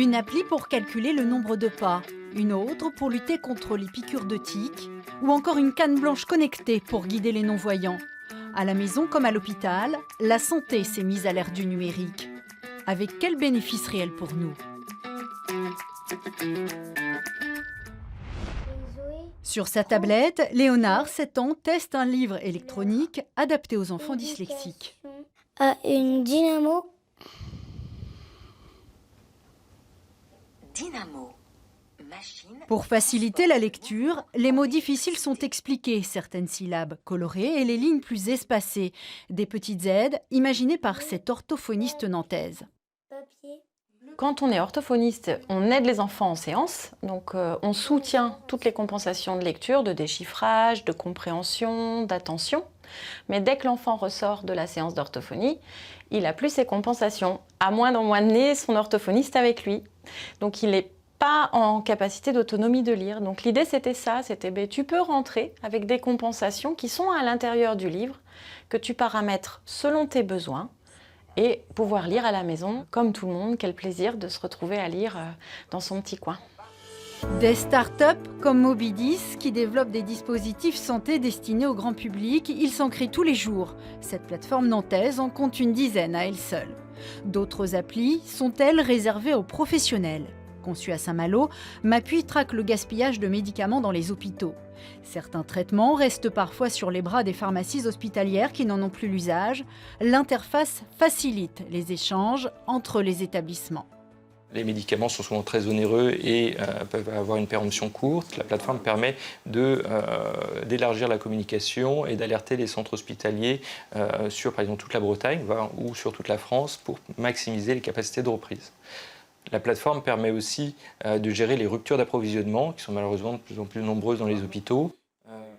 Une appli pour calculer le nombre de pas, une autre pour lutter contre les piqûres de tiques, ou encore une canne blanche connectée pour guider les non-voyants. À la maison comme à l'hôpital, la santé s'est mise à l'ère du numérique. Avec quels bénéfices réels pour nous? Sur sa tablette, Léonard, 7 ans, teste un livre électronique adapté aux enfants dyslexiques. Une dynamo. Dynamo. Machine. Pour faciliter la lecture, les mots difficiles sont expliqués, certaines syllabes colorées et les lignes plus espacées. Des petites aides imaginées par cette orthophoniste nantaise. Papier. Quand on est orthophoniste, on aide les enfants en séance, donc on soutient toutes les compensations de lecture, de déchiffrage, de compréhension, d'attention. Mais dès que l'enfant ressort de la séance d'orthophonie, il n'a plus ses compensations, à moins d'emmener son orthophoniste avec lui. Donc il n'est pas en capacité d'autonomie de lire. Donc l'idée c'était ça, c'était tu peux rentrer avec des compensations qui sont à l'intérieur du livre, que tu paramètres selon tes besoins, et pouvoir lire à la maison, comme tout le monde. Quel plaisir de se retrouver à lire dans son petit coin. Des startups comme Mobidis qui développent des dispositifs santé destinés au grand public, ils s'en créent tous les jours. Cette plateforme nantaise en compte une dizaine à elle seule. D'autres applis sont-elles réservées aux professionnels? Conçue à Saint-Malo, Mapui traque le gaspillage de médicaments dans les hôpitaux. Certains traitements restent parfois sur les bras des pharmacies hospitalières qui n'en ont plus l'usage. L'interface facilite les échanges entre les établissements. Les médicaments sont souvent très onéreux et peuvent avoir une péremption courte. La plateforme permet d'élargir la communication et d'alerter les centres hospitaliers sur, par exemple, toute la Bretagne ou sur toute la France pour maximiser les capacités de reprise. La plateforme permet aussi de gérer les ruptures d'approvisionnement qui sont malheureusement de plus en plus nombreuses dans les hôpitaux.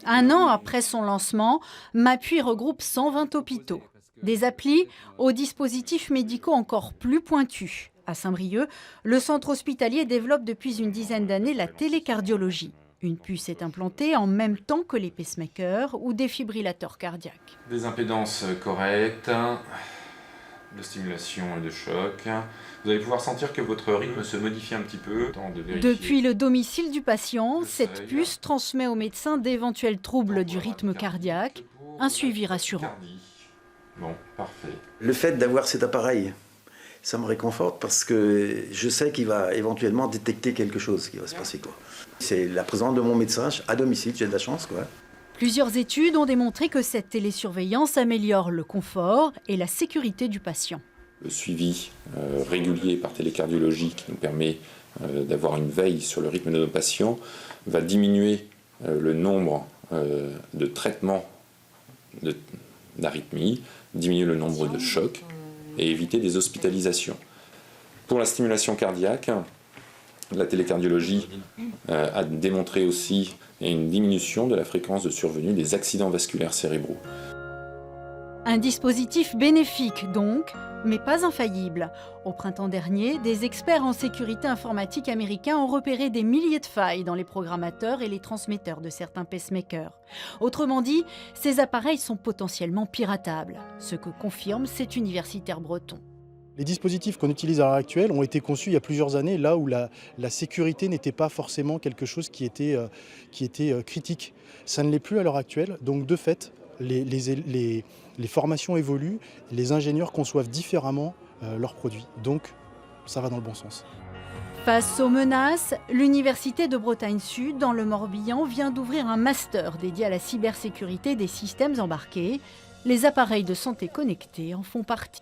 Un an après son lancement, Mapui regroupe 120 hôpitaux. Des applis aux dispositifs médicaux encore plus pointus. À Saint-Brieuc, le centre hospitalier développe depuis une dizaine d'années la télécardiologie. Une puce est implantée en même temps que les pacemakers ou défibrillateurs cardiaques. Des impédances correctes, de stimulation et de choc. Vous allez pouvoir sentir que votre rythme se modifie un petit peu. Depuis le domicile du patient, cette puce transmet au médecin d'éventuels troubles du rythme cardiaque, un suivi rassurant. Bon, parfait. Le fait d'avoir cet appareil, ça me réconforte parce que je sais qu'il va éventuellement détecter quelque chose qui va se passer, quoi. C'est la présence de mon médecin à domicile, j'ai de la chance, quoi. Plusieurs études ont démontré que cette télésurveillance améliore le confort et la sécurité du patient. Le suivi régulier par télécardiologie qui nous permet d'avoir une veille sur le rythme de nos patients va diminuer le nombre de traitements d'arythmie, diminuer le nombre de chocs et éviter des hospitalisations. Pour la stimulation cardiaque, la télécardiologie a démontré aussi une diminution de la fréquence de survenue des accidents vasculaires cérébraux. Un dispositif bénéfique donc, mais pas infaillible. Au printemps dernier, des experts en sécurité informatique américains ont repéré des milliers de failles dans les programmateurs et les transmetteurs de certains pacemakers. Autrement dit, ces appareils sont potentiellement piratables, ce que confirme cet universitaire breton. Les dispositifs qu'on utilise à l'heure actuelle ont été conçus il y a plusieurs années, là où la sécurité n'était pas forcément quelque chose qui était critique. Ça ne l'est plus à l'heure actuelle, donc de fait, les formations évoluent, les ingénieurs conçoivent différemment leurs produits. Donc, ça va dans le bon sens. Face aux menaces, l'Université de Bretagne Sud, dans le Morbihan, vient d'ouvrir un master dédié à la cybersécurité des systèmes embarqués. Les appareils de santé connectés en font partie.